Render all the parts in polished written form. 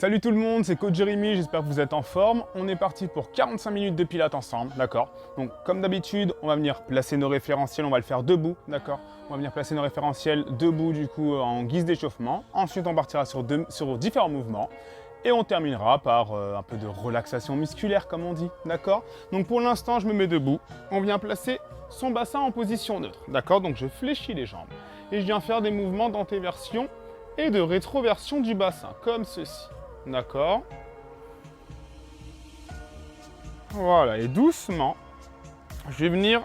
Salut tout le monde, c'est Coach Jérémy, j'espère que vous êtes en forme. On est parti pour 45 minutes de pilates ensemble, d'accord? Donc comme d'habitude, on va venir placer nos référentiels, on va le faire debout, d'accord? On va venir placer nos référentiels debout du coup en guise d'échauffement. Ensuite, on partira sur différents mouvements. Et on terminera par un peu de relaxation musculaire comme on dit, d'accord? Donc pour l'instant, je me mets debout. On vient placer son bassin en position neutre, d'accord? Donc je fléchis les jambes. Et je viens faire des mouvements d'antéversion et de rétroversion du bassin, comme ceci. D'accord. Voilà, et doucement, je vais venir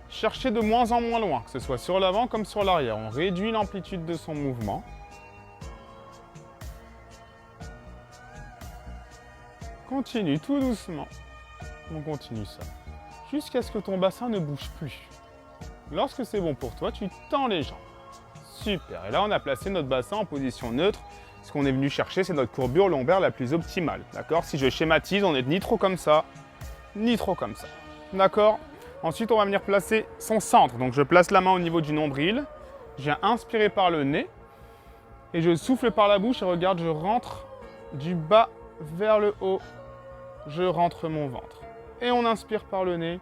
chercher de moins en moins loin, que ce soit sur l'avant comme sur l'arrière. On réduit l'amplitude de son mouvement. Continue tout doucement. On continue ça. Jusqu'à ce que ton bassin ne bouge plus. Lorsque c'est bon pour toi, tu tends les jambes. Super. Et là, on a placé notre bassin en position neutre. Ce qu'on est venu chercher, c'est notre courbure lombaire la plus optimale. D'accord? Si je schématise, on n'est ni trop comme ça, ni trop comme ça. D'accord? Ensuite, on va venir placer son centre. Donc, je place la main au niveau du nombril. Je viens inspirer par le nez. Et je souffle par la bouche. Et regarde, je rentre du bas vers le haut. Je rentre mon ventre. Et on inspire par le nez.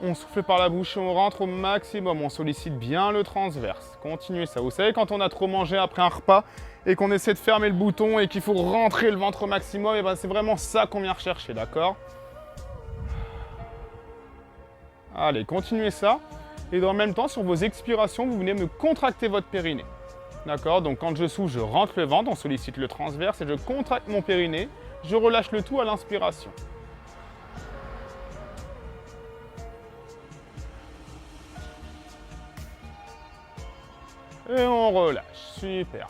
On souffle par la bouche et on rentre au maximum. On sollicite bien le transverse. Continuez ça. Vous savez, quand on a trop mangé après un repas et qu'on essaie de fermer le bouton et qu'il faut rentrer le ventre au maximum, et ben c'est vraiment ça qu'on vient rechercher, d'accord? Allez, continuez ça. Et dans le même temps, sur vos expirations, vous venez me contracter votre périnée. D'accord? Donc quand je souffle, je rentre le ventre, on sollicite le transverse et je contracte mon périnée. Je relâche le tout à l'inspiration. Et on relâche. Super.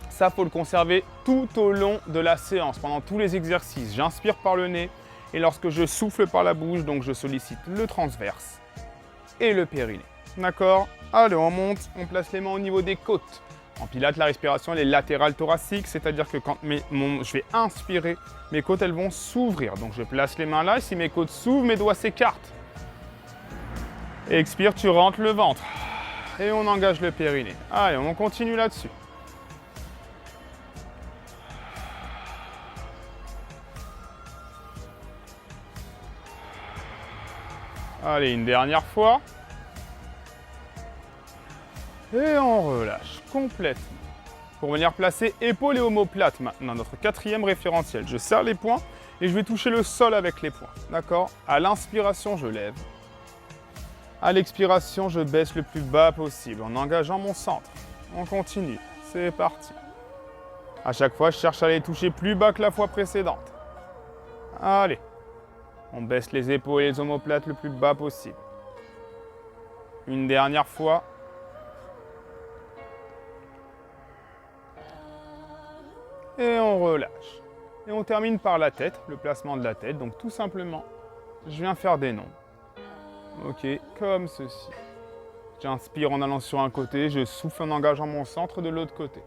Ça, faut le conserver tout au long de la séance, pendant tous les exercices. J'inspire par le nez et lorsque je souffle par la bouche, donc je sollicite le transverse et le périnée. D'accord? Allez, on monte, on place les mains au niveau des côtes. En pilates, la respiration, elle est latérale thoracique, c'est-à-dire que quand je vais inspirer, mes côtes, elles vont s'ouvrir. Donc je place les mains là, et si mes côtes s'ouvrent, mes doigts s'écartent. Expire, tu rentres le ventre. Et on engage le périnée. Allez, on continue là-dessus. Allez, une dernière fois. Et on relâche complètement. Pour venir placer épaules et omoplate maintenant, notre quatrième référentiel. Je serre les poings et je vais toucher le sol avec les poings. D'accord? À l'inspiration, je lève. À l'expiration, je baisse le plus bas possible en engageant mon centre. On continue. C'est parti. À chaque fois, je cherche à aller toucher plus bas que la fois précédente. Allez. On baisse les épaules et les omoplates le plus bas possible. Une dernière fois. Et on relâche. Et on termine par la tête, le placement de la tête. Donc tout simplement, je viens faire des nombres. Ok, comme ceci. J'inspire en allant sur un côté, je souffle en engageant mon centre de l'autre côté.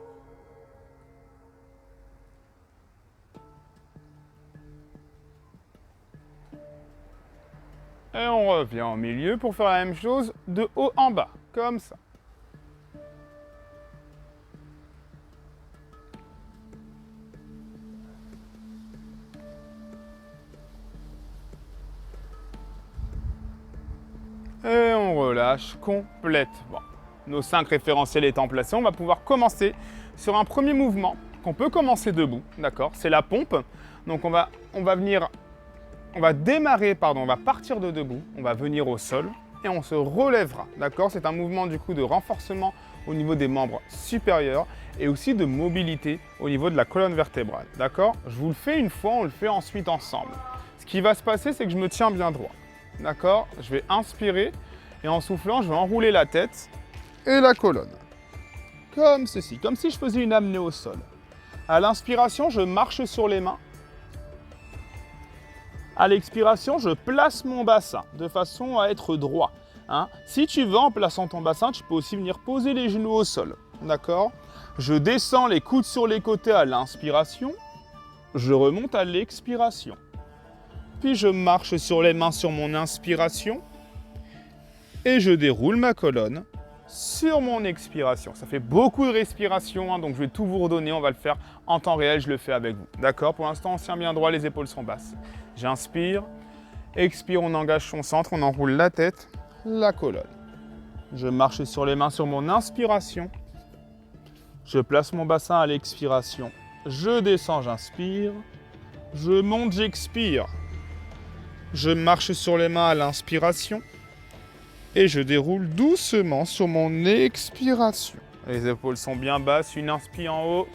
Et on revient au milieu pour faire la même chose de haut en bas, comme ça. Et on relâche complètement. Nos 5 référentiels étant placés, on va pouvoir commencer sur un premier mouvement qu'on peut commencer debout, d'accord? C'est la pompe. Donc on va partir de debout, on va venir au sol et on se relèvera, d'accord? C'est un mouvement du coup de renforcement au niveau des membres supérieurs et aussi de mobilité au niveau de la colonne vertébrale, d'accord? Je vous le fais une fois, on le fait ensuite ensemble. Ce qui va se passer, c'est que je me tiens bien droit, d'accord? Je vais inspirer et en soufflant, je vais enrouler la tête et la colonne, comme ceci, comme si je faisais une apnée au sol. À l'inspiration, je marche sur les mains. À l'expiration, je place mon bassin de façon à être droit. Si tu veux, en plaçant ton bassin, tu peux aussi venir poser les genoux au sol. D'accord? Je descends les coudes sur les côtés à l'inspiration. Je remonte à l'expiration. Puis je marche sur les mains sur mon inspiration. Et je déroule ma colonne sur mon expiration. Ça fait beaucoup de respiration, hein, donc je vais tout vous redonner. On va le faire en temps réel, je le fais avec vous. D'accord? Pour l'instant, on se tient bien droit, les épaules sont basses. J'inspire, expire, on engage son centre, on enroule la tête, la colonne. Je marche sur les mains sur mon inspiration. Je place mon bassin à l'expiration. Je descends, j'inspire. Je monte, j'expire. Je marche sur les mains à l'inspiration. Et je déroule doucement sur mon expiration. Les épaules sont bien basses, une inspire en haut.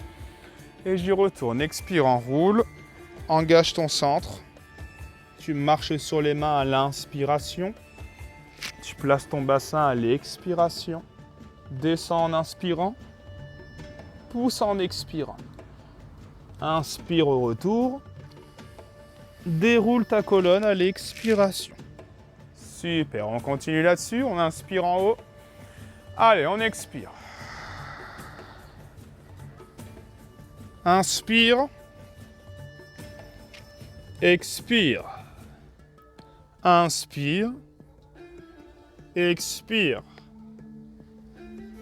Et j'y retourne. Expire, enroule. Engage ton centre. Tu marches sur les mains à l'inspiration. Tu places ton bassin à l'expiration. Descends en inspirant. Pousse en expirant. Inspire au retour. Déroule ta colonne à l'expiration. Super, on continue là-dessus. On inspire en haut. Allez, on expire. Inspire. Expire. Inspire. Expire.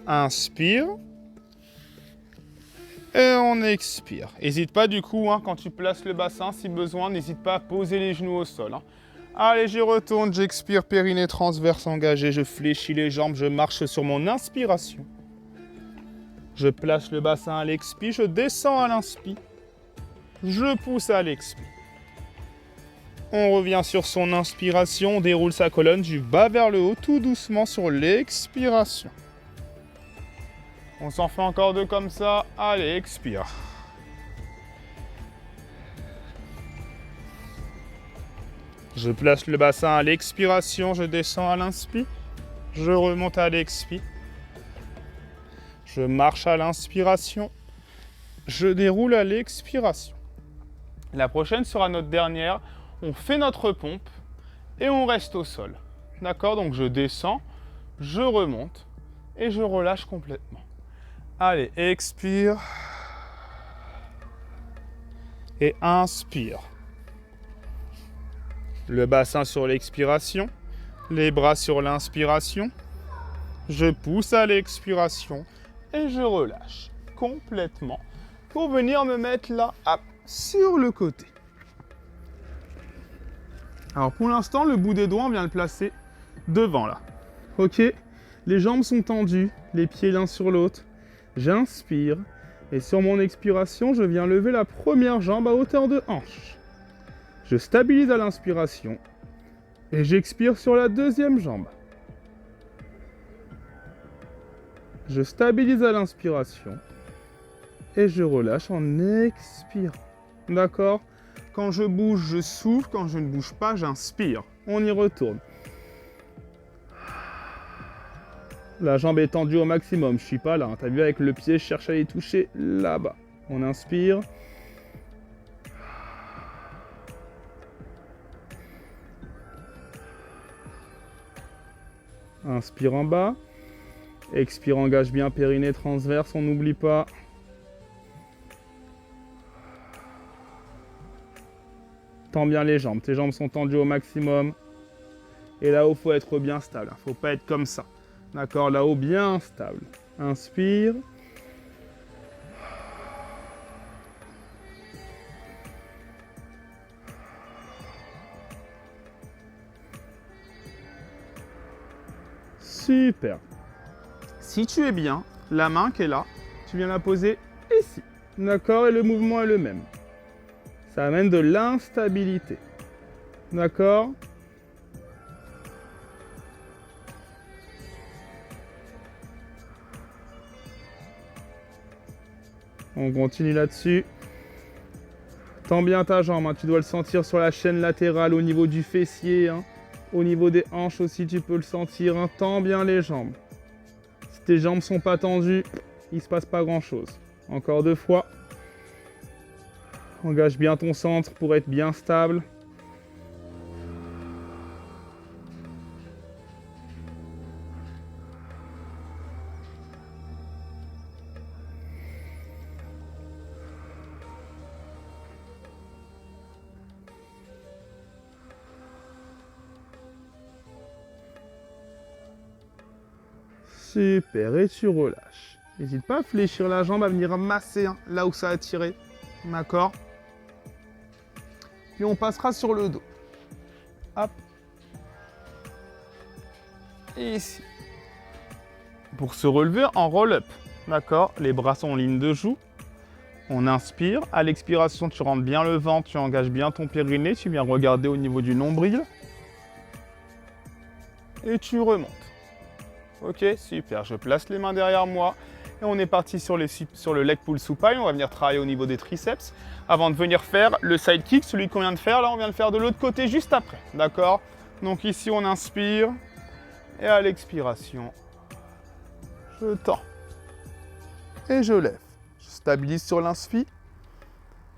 Inspire. Et on expire. N'hésite pas du coup, hein, quand tu places le bassin, si besoin, n'hésite pas à poser les genoux au sol. Hein. Allez, j'y retourne, j'expire, périnée transverse engagé, je fléchis les jambes, je marche sur mon inspiration. Je place le bassin à l'expi, je descends à l'inspi. Je pousse à l'expi. On revient sur son inspiration, on déroule sa colonne du bas vers le haut, tout doucement sur l'expiration. On s'en fait encore deux comme ça. Allez, expire. Je place le bassin à l'expiration, je descends à l'inspi. Je remonte à l'expi. Je marche à l'inspiration. Je déroule à l'expiration. La prochaine sera notre dernière. On fait notre pompe et on reste au sol. D'accord? Donc je descends, je remonte et je relâche complètement. Allez, expire. Et inspire. Le bassin sur l'expiration. Les bras sur l'inspiration. Je pousse à l'expiration. Et je relâche complètement. Pour venir me mettre là, hop, sur le côté. Alors pour l'instant, le bout des doigts, on vient le placer devant là. Ok? Les jambes sont tendues, les pieds l'un sur l'autre. J'inspire et sur mon expiration, je viens lever la première jambe à hauteur de hanche. Je stabilise à l'inspiration et j'expire sur la deuxième jambe. Je stabilise à l'inspiration et je relâche en expirant. D'accord? Quand je bouge, je souffle. Quand je ne bouge pas, j'inspire. On y retourne. La jambe est tendue au maximum, je suis pas là. T'as vu avec le pied, je cherche à les toucher là-bas. On inspire. Inspire en bas. Expire, engage bien périnée transverse, on n'oublie pas. Tends bien les jambes, tes jambes sont tendues au maximum. Et là-haut, il faut être bien stable, il ne faut pas être comme ça. D'accord, là-haut, bien stable. Inspire. Super. Si tu es bien, la main qui est là, tu viens la poser ici. D'accord, et le mouvement est le même. Ça amène de l'instabilité. D'accord? On continue là-dessus. Tends bien ta jambe, hein. Tu dois le sentir sur la chaîne latérale au niveau du fessier. Hein. Au niveau des hanches aussi, tu peux le sentir. Hein. Tends bien les jambes. Si tes jambes ne sont pas tendues, il ne se passe pas grand-chose. Encore deux fois. Engage bien ton centre pour être bien stable. Super, et tu relâches. N'hésite pas à fléchir la jambe, à venir masser hein, là où ça a tiré. D'accord? Puis on passera sur le dos. Hop. Et ici. Pour se relever en roll-up. D'accord? Les bras sont en ligne de joue. On inspire. À l'expiration, tu rentres bien le ventre, tu engages bien ton périnée. Tu viens regarder au niveau du nombril. Et tu remontes. Ok, super. Je place les mains derrière moi. Et on est parti sur le leg pull supine. On va venir travailler au niveau des triceps. Avant de venir faire le side kick, celui qu'on vient de faire. Là, on vient de faire de l'autre côté juste après. D'accord? Donc ici, on inspire. Et à l'expiration, je tends. Et je lève. Je stabilise sur l'inspi.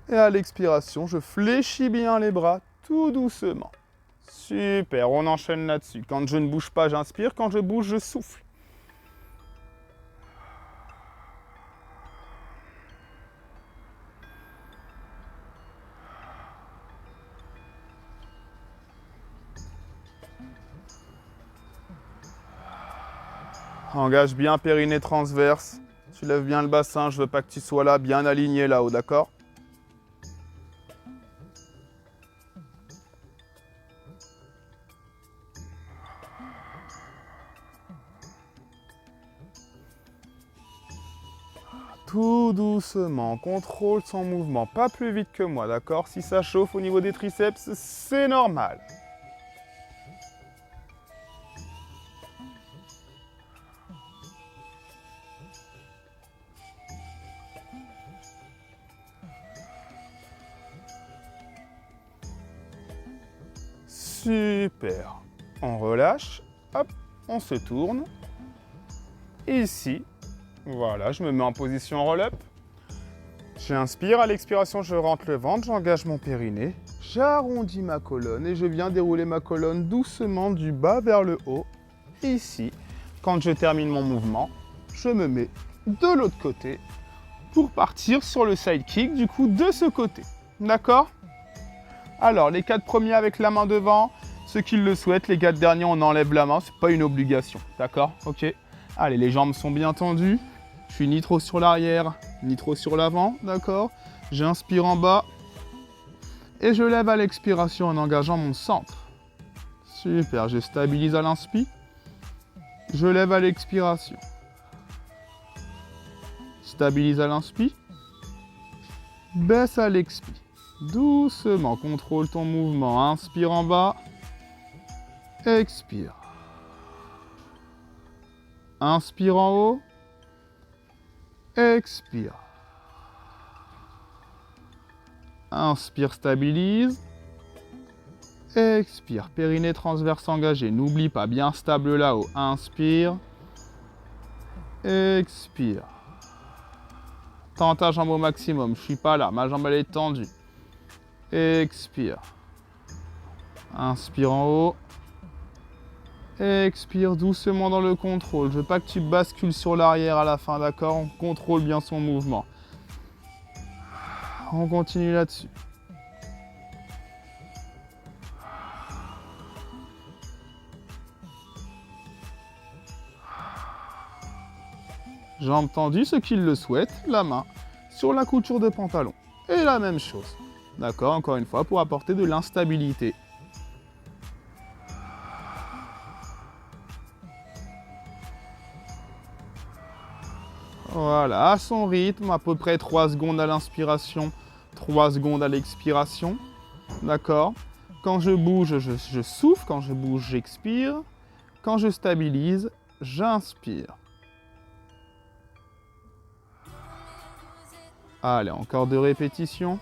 Et à l'expiration, je fléchis bien les bras tout doucement. Super, on enchaîne là-dessus. Quand je ne bouge pas, j'inspire. Quand je bouge, je souffle. Engage bien périnée transverse. Tu lèves bien le bassin. Je veux pas que tu sois là, bien aligné là-haut, d'accord? Tout doucement, contrôle son mouvement, pas plus vite que moi, d'accord? Si ça chauffe au niveau des triceps, c'est normal. Super. On relâche, hop, on se tourne. Ici, voilà, je me mets en position roll-up. J'inspire, à l'expiration, je rentre le ventre, j'engage mon périnée. J'arrondis ma colonne et je viens dérouler ma colonne doucement du bas vers le haut. Ici, quand je termine mon mouvement, je me mets de l'autre côté pour partir sur le side kick, du coup, de ce côté. D'accord? Alors, les 4 premiers avec la main devant, ceux qui le souhaitent, les 4 derniers, on enlève la main, c'est pas une obligation. D'accord? Ok. Allez, les jambes sont bien tendues. Je suis ni trop sur l'arrière, ni trop sur l'avant. D'accord? J'inspire en bas. Et je lève à l'expiration en engageant mon centre. Super, je stabilise à l'inspi. Je lève à l'expiration. Stabilise à l'inspi. Baisse à l'expi. Doucement, contrôle ton mouvement. Inspire en bas. Expire. Inspire en haut. Expire. Inspire, stabilise. Expire, périnée transverse engagé. N'oublie pas, bien stable là-haut. Inspire. Expire. Tends ta jambe au maximum. Je suis pas là, ma jambe elle est tendue. Expire. Inspire en haut. Expire doucement dans le contrôle. Je veux pas que tu bascules sur l'arrière à la fin, d'accord? On contrôle bien son mouvement. On continue là-dessus. Jambes tendues, ceux qui le souhaitent, la main sur la couture de pantalon. Et la même chose. D'accord, encore une fois, pour apporter de l'instabilité. Voilà, à son rythme, à peu près 3 secondes à l'inspiration, 3 secondes à l'expiration. D'accord? Quand je bouge, je souffle. Quand je bouge, j'expire. Quand je stabilise, j'inspire. Allez, encore 2 répétitions.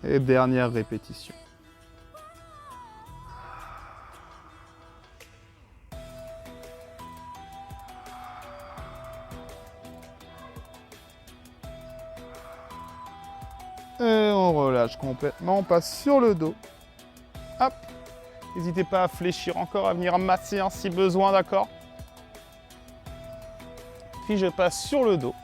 Et dernière répétition. Et on relâche complètement, on passe sur le dos. Hop. N'hésitez pas à fléchir encore, à venir masser hein, si besoin, d'accord? Puis je passe sur le dos.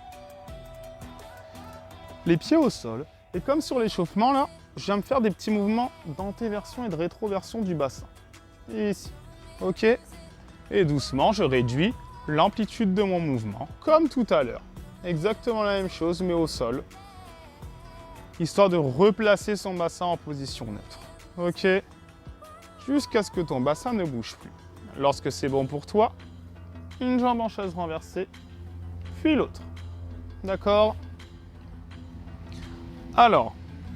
les pieds au sol. Et comme sur l'échauffement, là, je viens me faire des petits mouvements d'antéversion et de rétroversion du bassin. Ici. Ok. Et doucement, je réduis l'amplitude de mon mouvement, comme tout à l'heure. Exactement la même chose, mais au sol. Histoire de replacer son bassin en position neutre. Ok. Jusqu'à ce que ton bassin ne bouge plus. Lorsque c'est bon pour toi, une jambe en chaise renversée, puis l'autre. D'accord? Alors,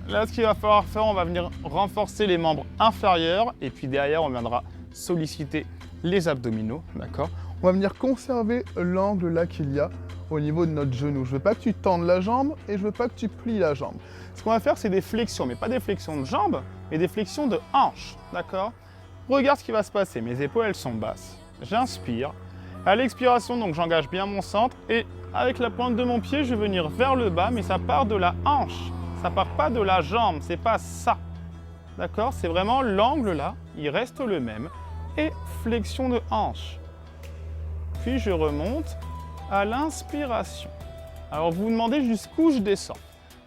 là, ce qu'il va falloir faire, on va venir renforcer les membres inférieurs et puis derrière, on viendra solliciter les abdominaux. D'accord? On va venir conserver l'angle là qu'il y a au niveau de notre genou. Je ne veux pas que tu tendes la jambe et je ne veux pas que tu plies la jambe. Ce qu'on va faire, c'est des flexions, mais pas des flexions de jambes, mais des flexions de hanches. D'accord? Regarde ce qui va se passer. Mes épaules, elles sont basses. J'inspire. À l'expiration, donc j'engage bien mon centre et avec la pointe de mon pied, je vais venir vers le bas, mais ça part de la hanche. Ça part pas de la jambe, c'est pas ça. D'accord? C'est vraiment l'angle là, il reste le même. Et flexion de hanche. Puis je remonte à l'inspiration. Alors vous vous demandez jusqu'où je descends.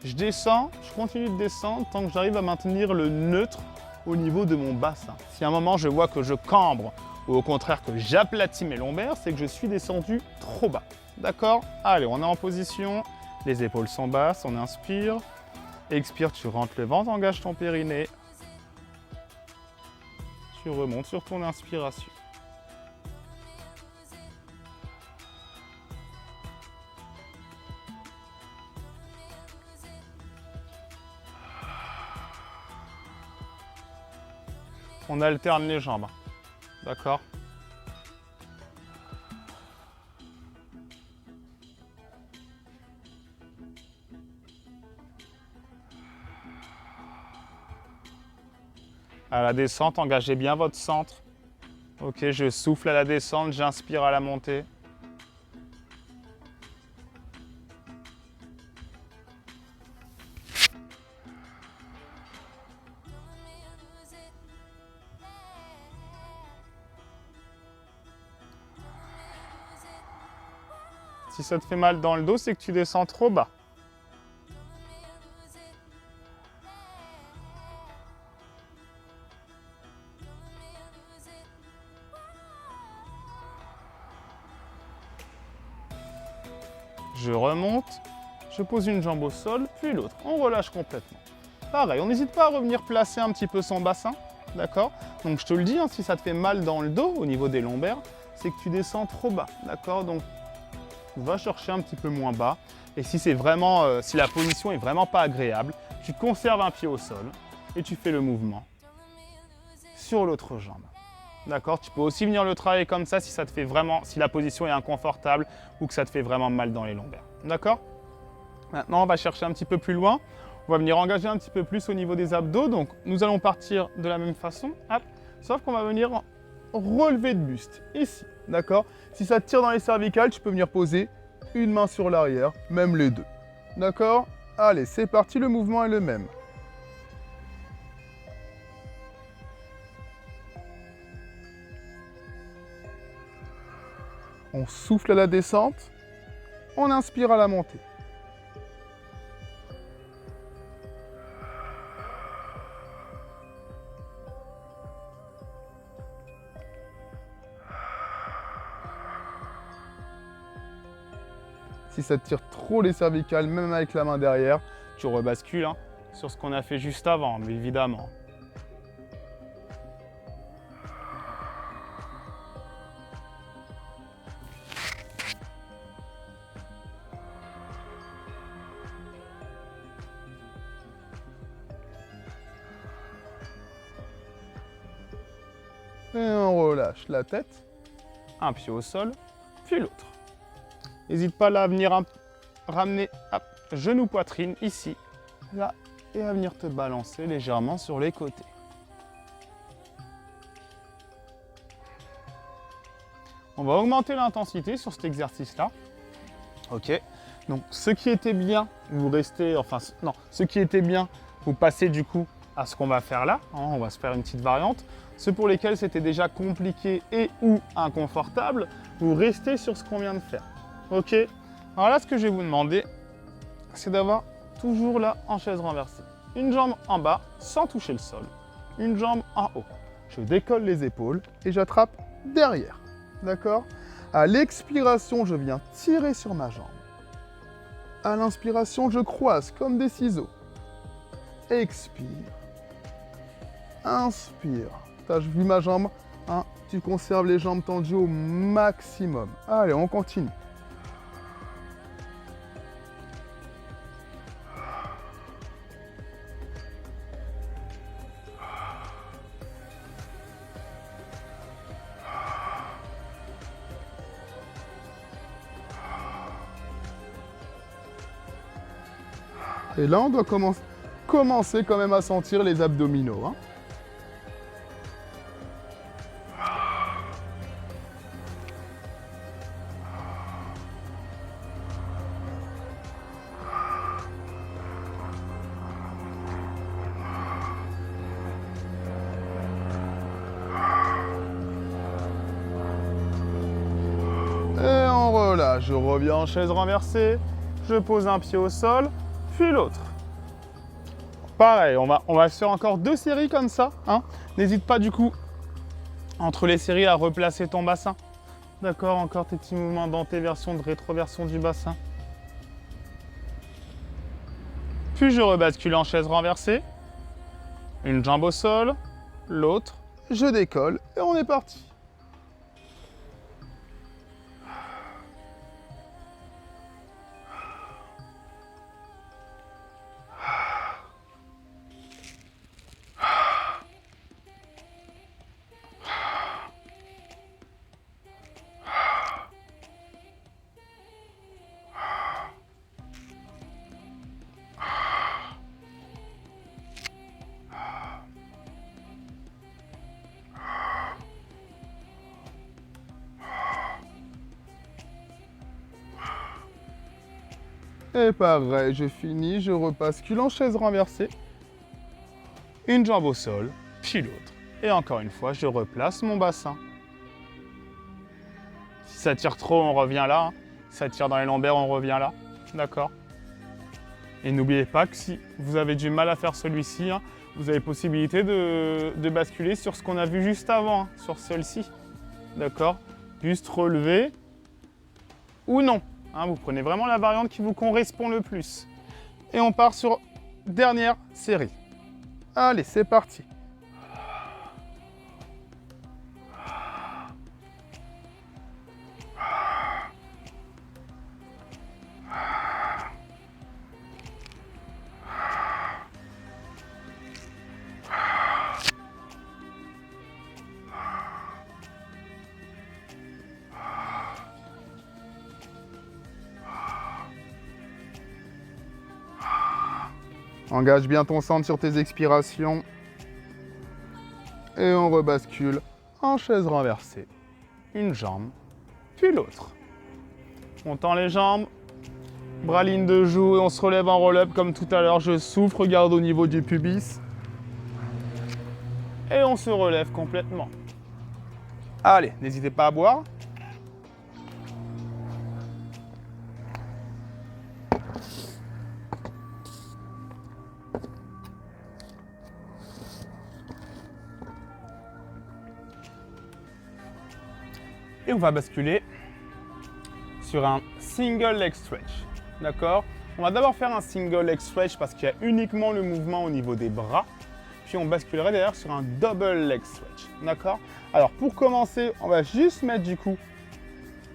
Je descends, je continue de descendre tant que j'arrive à maintenir le neutre au niveau de mon bassin. Si à un moment je vois que je cambre ou au contraire que j'aplatis mes lombaires, c'est que je suis descendu trop bas. D'accord? Allez, on est en position, les épaules sont basses, on inspire. Expire, tu rentres le ventre, engage ton périnée. Tu remontes sur ton inspiration. On alterne les jambes. D'accord? À la descente, engagez bien votre centre. Ok, je souffle à la descente, j'inspire à la montée. Si ça te fait mal dans le dos, c'est que tu descends trop bas. Je remonte, je pose une jambe au sol, puis l'autre. On relâche complètement. Pareil, on n'hésite pas à revenir placer un petit peu son bassin, d'accord? Donc je te le dis, hein, si ça te fait mal dans le dos, au niveau des lombaires, c'est que tu descends trop bas, d'accord? Donc va chercher un petit peu moins bas. Et si c'est vraiment, si la position est vraiment pas agréable, tu conserves un pied au sol et tu fais le mouvement sur l'autre jambe. D'accord? Tu peux aussi venir le travailler comme ça si ça te fait vraiment, si la position est inconfortable ou que ça te fait vraiment mal dans les lombaires. D'accord? Maintenant, on va chercher un petit peu plus loin. On va venir engager un petit peu plus au niveau des abdos. Donc, nous allons partir de la même façon. Hop. Sauf qu'on va venir relever de buste. Ici. D'accord? Si ça te tire dans les cervicales, tu peux venir poser une main sur l'arrière, même les deux. D'accord? Allez, c'est parti. Le mouvement est le même. On souffle à la descente, on inspire à la montée. Si ça te tire trop les cervicales, même avec la main derrière, tu rebascules hein, sur ce qu'on a fait juste avant, mais évidemment. Et on relâche la tête, un pied au sol, puis l'autre. N'hésite pas là à venir ramener genou poitrine ici, là, et à venir te balancer légèrement sur les côtés. On va augmenter l'intensité sur cet exercice-là. Ok. Donc ce qui était bien, vous restez, enfin non, ce qui était bien, vous passez du coup à ce qu'on va faire là. Hein, on va se faire une petite variante. Ceux pour lesquels c'était déjà compliqué et ou inconfortable, vous restez sur ce qu'on vient de faire. Ok. Alors là, ce que je vais vous demander, c'est d'avoir toujours là en chaise renversée. Une jambe en bas sans toucher le sol. Une jambe en haut. Je décolle les épaules et j'attrape derrière. D'accord? À l'expiration, je viens tirer sur ma jambe. À l'inspiration, je croise comme des ciseaux. Expire. Inspire. T'as vu ma jambe? Hein? Tu conserves les jambes tendues au maximum. Allez, on continue. Et là, on doit commencer quand même à sentir les abdominaux. Hein. Et on relâche. Je reviens en chaise renversée. Je pose un pied au sol, puis l'autre. Pareil, on va se faire encore 2 séries comme ça. Hein. N'hésite pas du coup, entre les séries, à replacer ton bassin. D'accord, encore tes petits mouvements d'antéversion, de rétroversion du bassin. Puis je rebascule en chaise renversée. Une jambe au sol, l'autre. Je décolle et on est parti. Et pareil, je finis, je rebascule en chaise renversée. Une jambe au sol, puis l'autre. Et encore une fois, je replace mon bassin. Si ça tire trop, on revient là. Hein. Si ça tire dans les lombaires, on revient là. D'accord? Et n'oubliez pas que si vous avez du mal à faire celui-ci, hein, vous avez possibilité de basculer sur ce qu'on a vu juste avant, hein, sur celle-ci. D'accord? Juste relever ou non. Hein, vous prenez vraiment la variante qui vous correspond le plus. Et on part sur dernière série. Allez, c'est parti. Engage bien ton centre sur tes expirations. Et on rebascule en chaise renversée. Une jambe, puis l'autre. On tend les jambes, bras ligne de joue et on se relève en roll-up comme tout à l'heure. Je souffle, regarde au niveau du pubis. Et on se relève complètement. Allez, n'hésitez pas à boire. Et on va basculer sur un single leg stretch. D'accord? On va d'abord faire un single leg stretch parce qu'il y a uniquement le mouvement au niveau des bras. Puis on basculerait d'ailleurs sur un double leg stretch. D'accord? Alors pour commencer, on va juste mettre du coup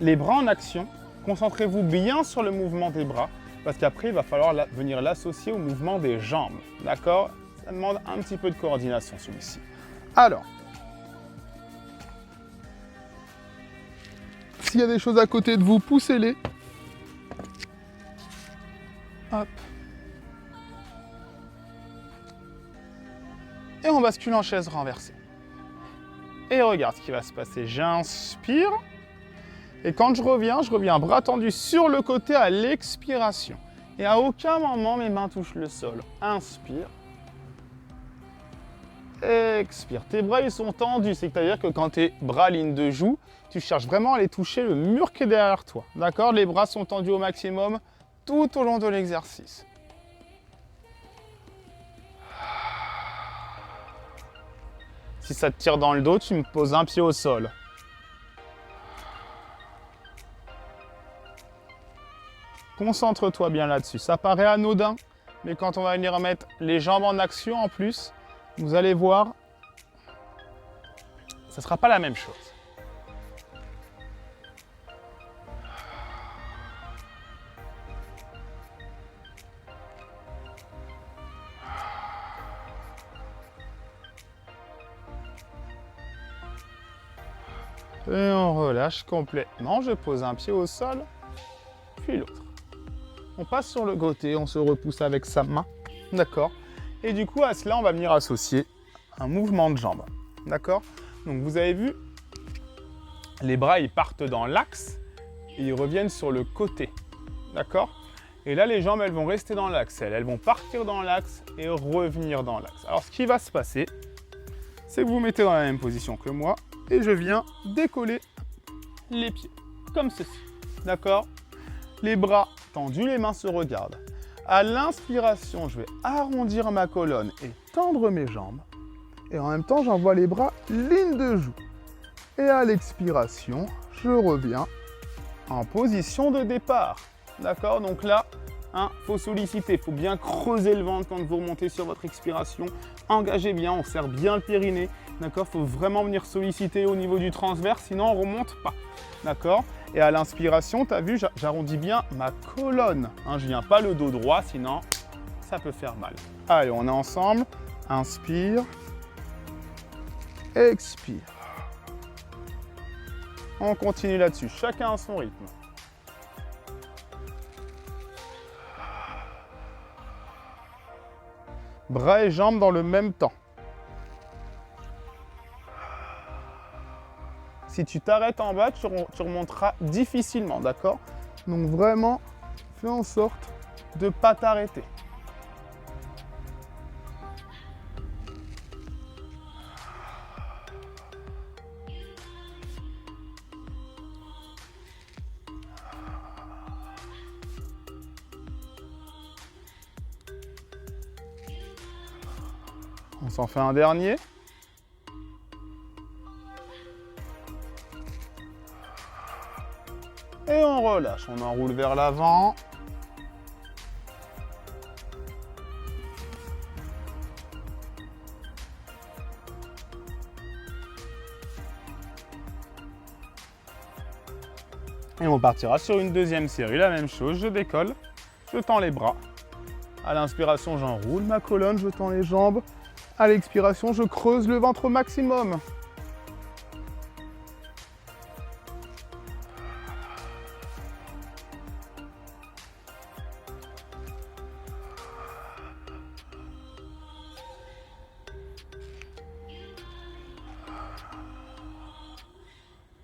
les bras en action. Concentrez-vous bien sur le mouvement des bras parce qu'après il va falloir venir l'associer au mouvement des jambes. D'accord? Ça demande un petit peu de coordination celui-ci. Alors, s'il y a des choses à côté de vous, poussez-les. Hop. Et on bascule en chaise renversée. Et regarde ce qui va se passer. J'inspire. Et quand je reviens bras tendus sur le côté à l'expiration. Et à aucun moment, mes mains touchent le sol. Inspire. Expire. Tes bras, ils sont tendus. C'est-à-dire que quand tes bras ligne de joue, tu cherches vraiment à aller toucher le mur qui est derrière toi. D'accord? Les bras sont tendus au maximum tout au long de l'exercice. Si ça te tire dans le dos, tu me poses un pied au sol. Concentre-toi bien là-dessus. Ça paraît anodin, mais quand on va venir mettre les jambes en action en plus, vous allez voir, ça ne sera pas la même chose. Et on relâche complètement. Je pose un pied au sol, puis l'autre. On passe sur le côté, on se repousse avec sa main. D'accord? Et du coup, à cela, on va venir associer un mouvement de jambes. D'accord? Donc, vous avez vu, les bras, ils partent dans l'axe et ils reviennent sur le côté. D'accord? Et là, les jambes, elles vont rester dans l'axe. Elles vont partir dans l'axe et revenir dans l'axe. Alors, ce qui va se passer, c'est que vous vous mettez dans la même position que moi et je viens décoller les pieds, comme ceci. D'accord? Les bras tendus, les mains se regardent. À l'inspiration, je vais arrondir ma colonne et tendre mes jambes. Et en même temps, j'envoie les bras ligne de joue. Et à l'expiration, je reviens en position de départ. D'accord? Donc là, faut solliciter, il faut bien creuser le ventre quand vous remontez sur votre expiration. Engagez bien, on serre bien le périnée. D'accord? Il faut vraiment venir solliciter au niveau du transverse, sinon on ne remonte pas. D'accord? Et à l'inspiration, tu as vu, j'arrondis bien ma colonne. Je ne viens pas le dos droit, sinon ça peut faire mal. Allez, on est ensemble. Inspire. Expire. On continue là-dessus, chacun à son rythme. Bras et jambes dans le même temps. Si tu t'arrêtes en bas, tu remonteras difficilement, d'accord? Donc vraiment, fais en sorte de ne pas t'arrêter. On s'en fait un dernier. Et on relâche, on enroule vers l'avant. Et on partira sur une deuxième série, la même chose, je décolle, je tends les bras. À l'inspiration, j'enroule ma colonne, je tends les jambes. À l'expiration, je creuse le ventre au maximum.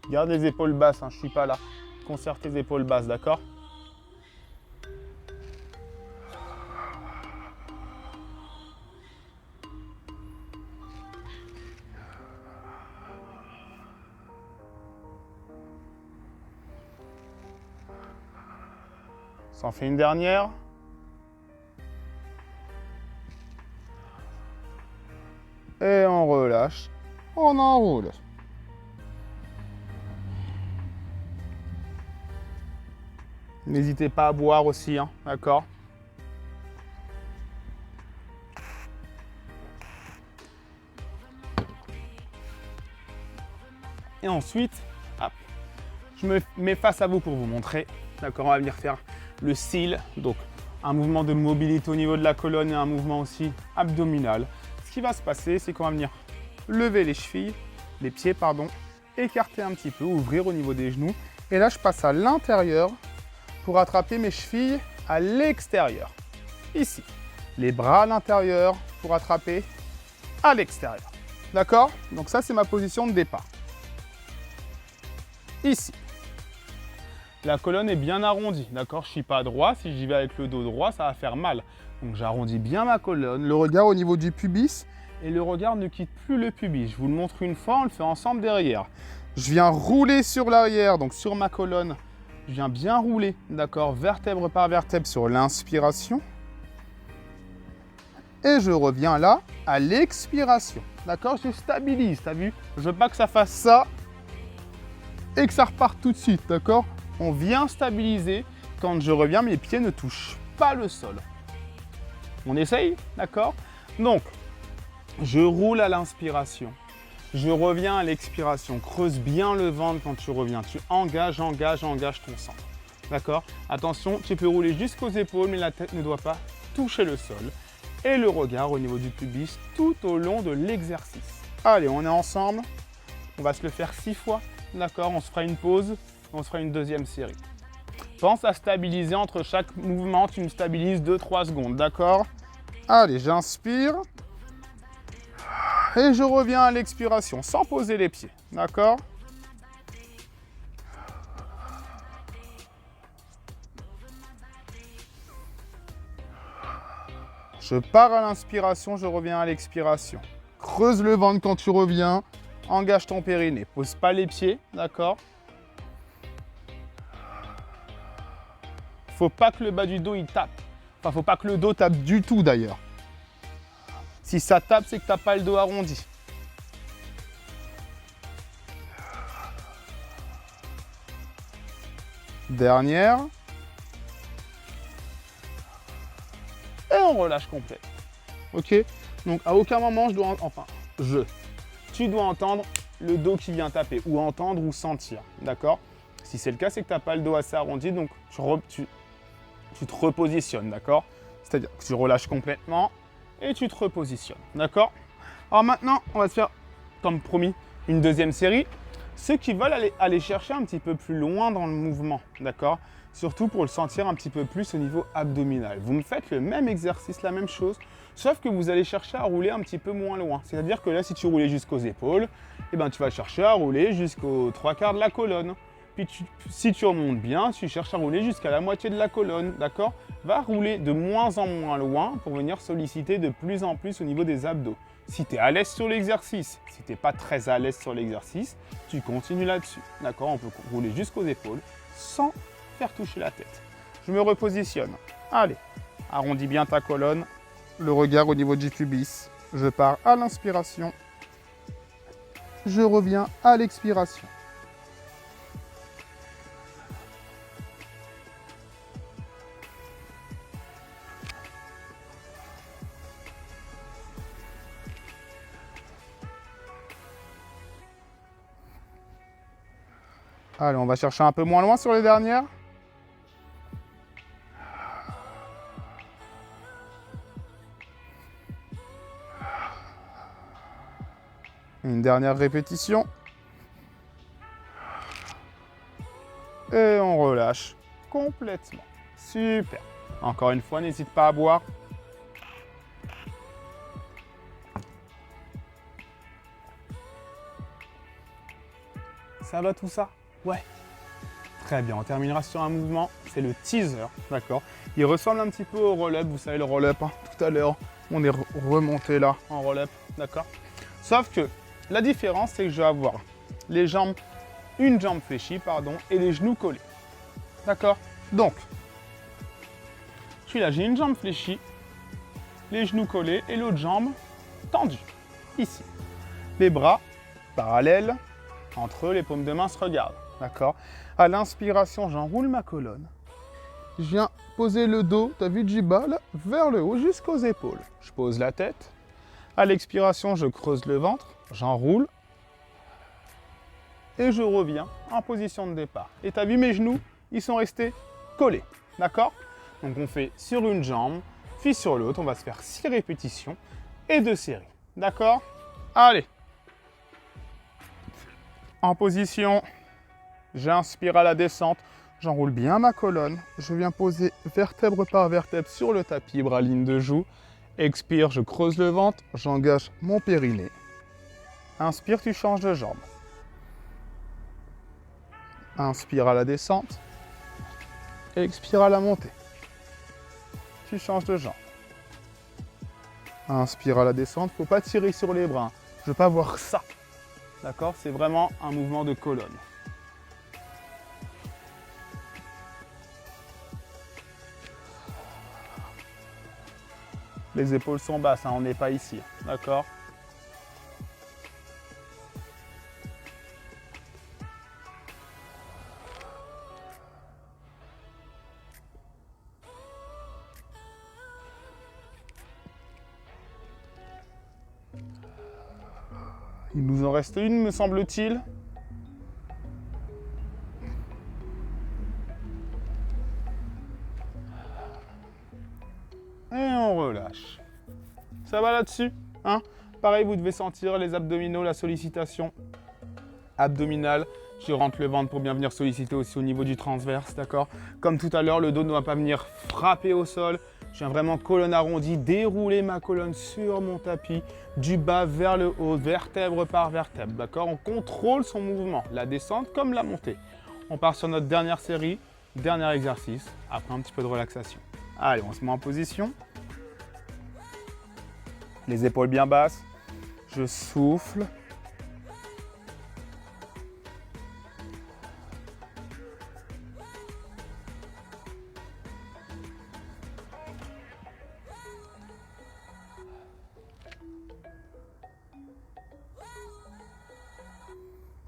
Garde les épaules basses, je ne suis pas là. Conserve tes épaules basses, d'accord? Ça en fait une dernière. Et on relâche. On enroule. N'hésitez pas à boire aussi, d'accord? Et ensuite, hop, je me mets face à vous pour vous montrer. D'accord, on va venir faire le seal, donc un mouvement de mobilité au niveau de la colonne et un mouvement aussi abdominal. Ce qui va se passer, c'est qu'on va venir lever les chevilles, les pieds, pardon, écarter un petit peu, ouvrir au niveau des genoux. Et là, je passe à l'intérieur pour attraper mes chevilles à l'extérieur. Ici, les bras à l'intérieur pour attraper à l'extérieur. D'accord? Donc ça, c'est ma position de départ. Ici. La colonne est bien arrondie, d'accord? Je ne suis pas droit, si j'y vais avec le dos droit, ça va faire mal. Donc j'arrondis bien ma colonne, le regard au niveau du pubis, et le regard ne quitte plus le pubis. Je vous le montre une fois, on le fait ensemble derrière. Je viens rouler sur l'arrière, donc sur ma colonne, je viens bien rouler, d'accord? Vertèbre par vertèbre sur l'inspiration. Et je reviens là, à l'expiration. d'accord? Je stabilise, t'as vu? Je veux pas que ça fasse ça et que ça reparte tout de suite, d'accord? On vient stabiliser. Quand je reviens, mes pieds ne touchent pas le sol. On essaye, d'accord? Donc, je roule à l'inspiration. Je reviens à l'expiration. Creuse bien le ventre quand tu reviens. Tu engages ton centre. D'accord? Attention, tu peux rouler jusqu'aux épaules, mais la tête ne doit pas toucher le sol. Et le regard au niveau du pubis tout au long de l'exercice. Allez, on est ensemble. On va se le faire 6 fois. D'accord? On se fera une pause. On se fera une deuxième série. Pense à stabiliser entre chaque mouvement. Tu me stabilises 2-3 secondes. D'accord? Allez, j'inspire. Et je reviens à l'expiration sans poser les pieds. D'accord? Je pars à l'inspiration, je reviens à l'expiration. Creuse le ventre quand tu reviens. Engage ton périnée. Pose pas les pieds, d'accord? Faut pas que le bas du dos il tape. Enfin, faut pas que le dos tape du tout d'ailleurs. Si ça tape, c'est que t'as pas le dos arrondi. Dernière. Et on relâche complet. Ok? Donc à aucun moment tu dois entendre le dos qui vient taper, ou entendre ou sentir. D'accord? Si c'est le cas, c'est que tu n'as pas le dos assez arrondi, donc tu te repositionnes, d'accord? C'est-à-dire que tu relâches complètement et tu te repositionnes, d'accord? Alors maintenant, on va se faire, comme promis, une deuxième série. Ceux qui veulent aller chercher un petit peu plus loin dans le mouvement, d'accord? Surtout pour le sentir un petit peu plus au niveau abdominal. Vous me faites le même exercice, la même chose, sauf que vous allez chercher à rouler un petit peu moins loin. C'est-à-dire que là, si tu roulais jusqu'aux épaules, eh ben, tu vas chercher à rouler jusqu'aux 3/4 de la colonne. Puis si tu remontes bien, tu cherches à rouler jusqu'à la moitié de la colonne, d'accord? Va rouler de moins en moins loin pour venir solliciter de plus en plus au niveau des abdos. Si tu es à l'aise sur l'exercice, si tu n'es pas très à l'aise sur l'exercice, tu continues là-dessus, d'accord? On peut rouler jusqu'aux épaules sans faire toucher la tête. Je me repositionne. Allez, arrondis bien ta colonne, le regard au niveau du pubis. Je pars à l'inspiration. Je reviens à l'expiration. Allez, on va chercher un peu moins loin sur les dernières. Une dernière répétition. Et on relâche complètement. Super. Encore une fois, n'hésite pas à boire. Ça va tout ça? Ouais. Très bien, on terminera sur un mouvement, c'est le teaser, d'accord? Il ressemble un petit peu au roll-up, vous savez le roll-up, hein, tout à l'heure, on est remonté là en roll-up, d'accord? Sauf que la différence, c'est que je vais avoir les jambes, une jambe fléchie, pardon, et les genoux collés, d'accord? Donc, je suis là, j'ai une jambe fléchie, les genoux collés et l'autre jambe tendue, ici. Les bras parallèles, entre eux, les paumes de main se regardent. D'accord? À l'inspiration, j'enroule ma colonne. Je viens poser le dos, tu as vu du bas, là, vers le haut, jusqu'aux épaules. Je pose la tête. À l'expiration, je creuse le ventre, j'enroule. Et je reviens en position de départ. Et tu as vu mes genoux, ils sont restés collés. D'accord? Donc on fait sur une jambe, puis sur l'autre. On va se faire 6 répétitions et 2 séries. D'accord? Allez. En position. J'inspire à la descente, j'enroule bien ma colonne, je viens poser vertèbre par vertèbre sur le tapis, bras ligne de joue. Expire, je creuse le ventre, j'engage mon périnée. Inspire, tu changes de jambe. Inspire à la descente, expire à la montée. Tu changes de jambe. Inspire à la descente, faut pas tirer sur les bras, je veux pas voir ça. D'accord? C'est vraiment un mouvement de colonne. Les épaules sont basses, hein, on n'est pas ici, d'accord? Il nous en reste une, me semble-t-il. Et on relâche. Ça va là-dessus, hein? Pareil, vous devez sentir les abdominaux, la sollicitation abdominale. Je rentre le ventre pour bien venir solliciter aussi au niveau du transverse, d'accord? Comme tout à l'heure, le dos ne doit pas venir frapper au sol. Je viens vraiment colonne arrondie, dérouler ma colonne sur mon tapis, du bas vers le haut, vertèbre par vertèbre, d'accord? On contrôle son mouvement, la descente comme la montée. On part sur notre dernière série, dernier exercice, après un petit peu de relaxation. Allez, on se met en position. Les épaules bien basses. Je souffle.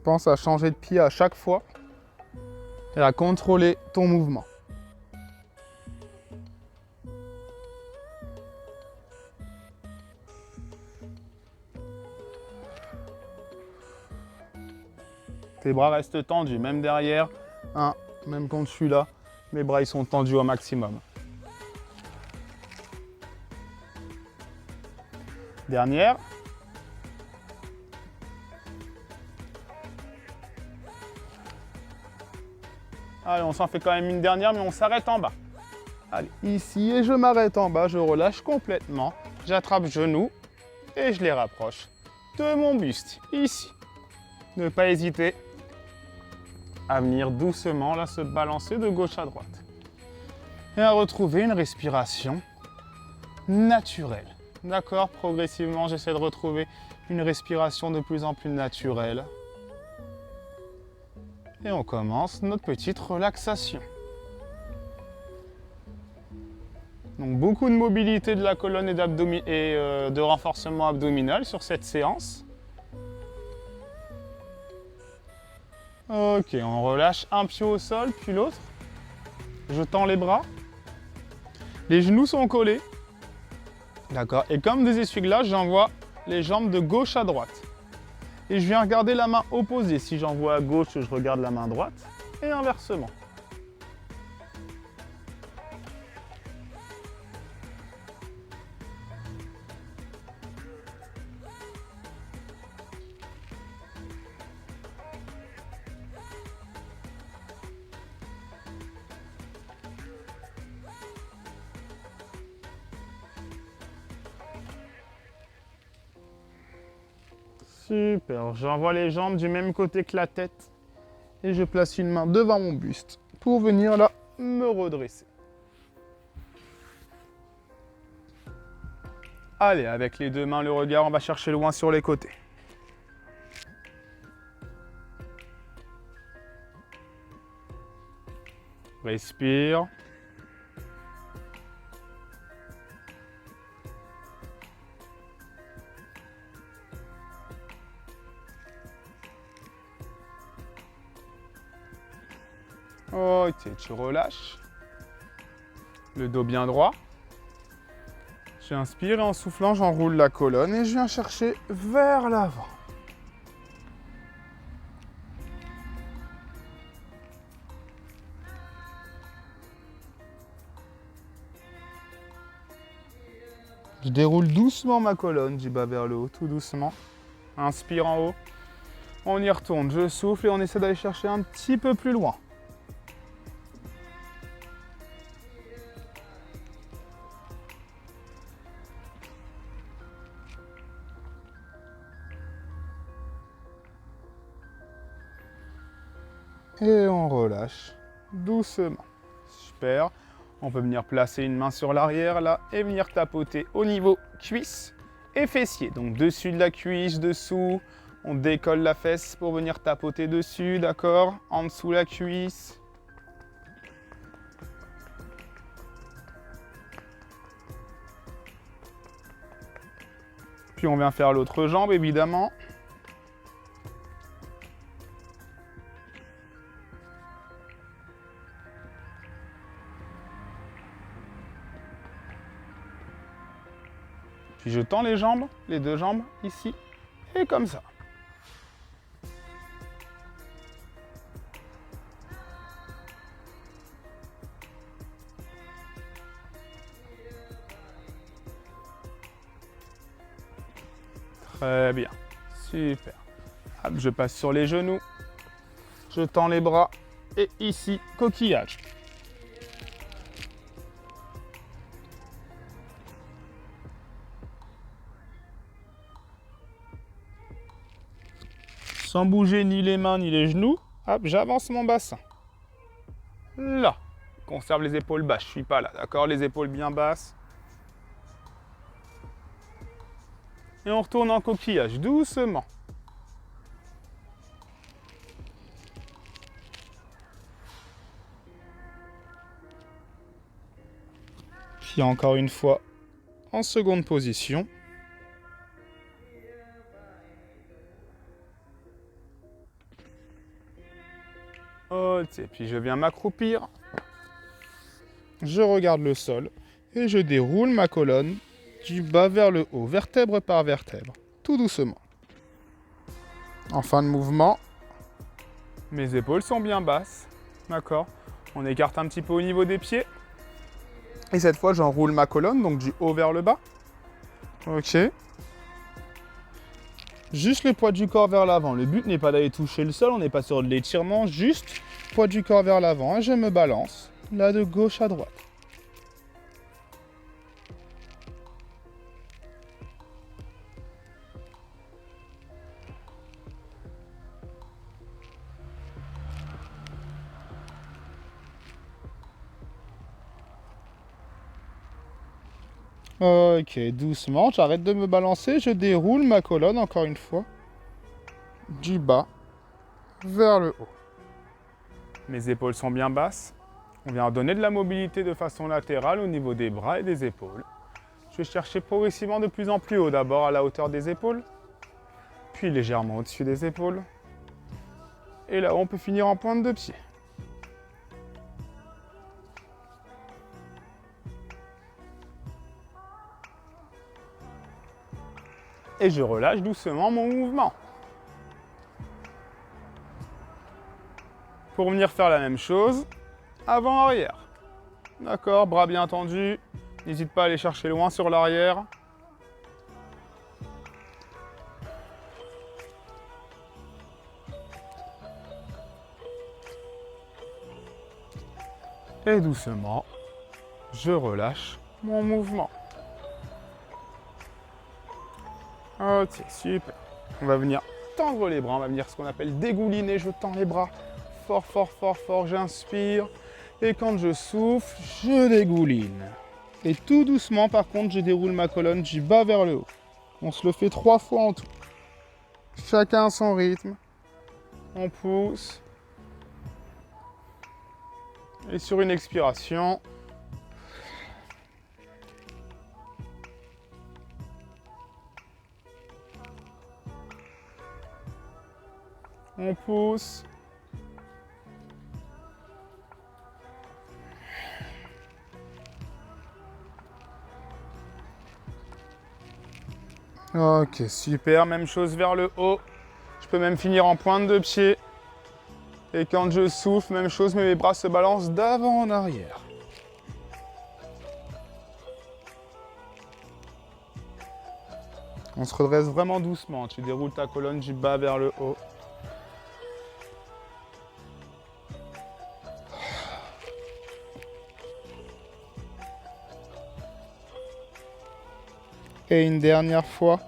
Pense à changer de pied à chaque fois et à contrôler ton mouvement. Tes bras restent tendus, même derrière. Même quand je suis là, mes bras ils sont tendus au maximum. Dernière. Allez, on s'en fait quand même une dernière, mais on s'arrête en bas. Allez, ici, et je m'arrête en bas, je relâche complètement. J'attrape genou et je les rapproche de mon buste, ici. Ne pas hésiter à venir doucement, là, se balancer de gauche à droite. Et à retrouver une respiration naturelle. D'accord? Progressivement, j'essaie de retrouver une respiration de plus en plus naturelle. Et on commence notre petite relaxation. Donc beaucoup de mobilité de la colonne et, de renforcement abdominal sur cette séance. Ok, on relâche un pied au sol, puis l'autre. Je tends les bras. Les genoux sont collés. D'accord. Et comme des essuie-glaces, j'envoie les jambes de gauche à droite. Et je viens regarder la main opposée. Si j'envoie à gauche, je regarde la main droite. Et inversement. Super, j'envoie les jambes du même côté que la tête et je place une main devant mon buste pour venir là me redresser. Allez, avec les deux mains, le regard, on va chercher loin sur les côtés. Respire. Ok, tu relâches. Le dos bien droit. J'inspire et en soufflant, j'enroule la colonne et je viens chercher vers l'avant. Je déroule doucement ma colonne du bas vers le haut, tout doucement. Inspire en haut. On y retourne, je souffle et on essaie d'aller chercher un petit peu plus loin. Et on relâche doucement. Super. On peut venir placer une main sur l'arrière là et venir tapoter au niveau cuisse et fessier. Donc dessus de la cuisse, dessous. On décolle la fesse pour venir tapoter dessus, d'accord? En dessous la cuisse. Puis on vient faire l'autre jambe évidemment. Puis je tends les jambes, les deux jambes, ici, et comme ça. Très bien. Super. Hop, je passe sur les genoux. Je tends les bras. Et ici, coquillage. Sans bouger ni les mains ni les genoux, hop, j'avance mon bassin. Là. Conserve les épaules basses, je suis pas là, d'accord? Les épaules bien basses. Et on retourne en coquillage, doucement. Puis encore une fois, en seconde position. Ok, puis je viens m'accroupir. Je regarde le sol et je déroule ma colonne du bas vers le haut, vertèbre par vertèbre, tout doucement. En fin de mouvement, mes épaules sont bien basses, d'accord? On écarte un petit peu au niveau des pieds. Et cette fois, j'enroule ma colonne, donc du haut vers le bas. Ok. Juste le poids du corps vers l'avant. Le but n'est pas d'aller toucher le sol, on n'est pas sur de l'étirement, juste poids du corps vers l'avant. Et je me balance, là de gauche à droite. Ok, doucement, j'arrête de me balancer, je déroule ma colonne encore une fois, du bas vers le haut. Mes épaules sont bien basses. On vient donner de la mobilité de façon latérale au niveau des bras et des épaules. Je vais chercher progressivement de plus en plus haut, d'abord à la hauteur des épaules, puis légèrement au-dessus des épaules. Et là, on peut finir en pointe de pied. Et je relâche doucement mon mouvement. Pour venir faire la même chose, avant-arrière. D'accord, bras bien tendus. N'hésite pas à aller chercher loin sur l'arrière. Et doucement, je relâche mon mouvement. Ok, super. On va venir tendre les bras, on va venir ce qu'on appelle dégouliner. Je tends les bras fort, fort, fort, fort. J'inspire. Et quand je souffle, je dégouline. Et tout doucement, par contre, je déroule ma colonne du bas vers le haut. On se le fait 3 fois en tout. Chacun à son rythme. On pousse. Et sur une expiration, on pousse. Ok, super. Même chose vers le haut. Je peux même finir en pointe de pied. Et quand je souffle, même chose, mais mes bras se balancent d'avant en arrière. On se redresse vraiment doucement. Tu déroules ta colonne du bas vers le haut. Et une dernière fois.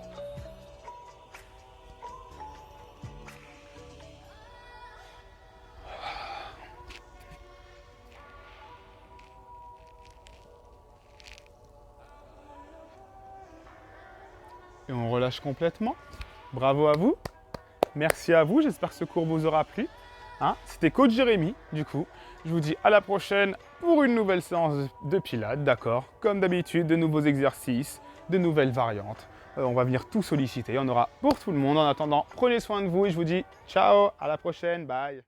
Et on relâche complètement. Bravo à vous. Merci à vous. J'espère que ce cours vous aura plu. Hein, c'était Coach Jérémy, du coup. Je vous dis à la prochaine pour une nouvelle séance de pilates, d'accord? Comme d'habitude, de nouveaux exercices, de nouvelles variantes. On va venir tout solliciter. On aura pour tout le monde. En attendant, prenez soin de vous et je vous dis ciao, à la prochaine, bye.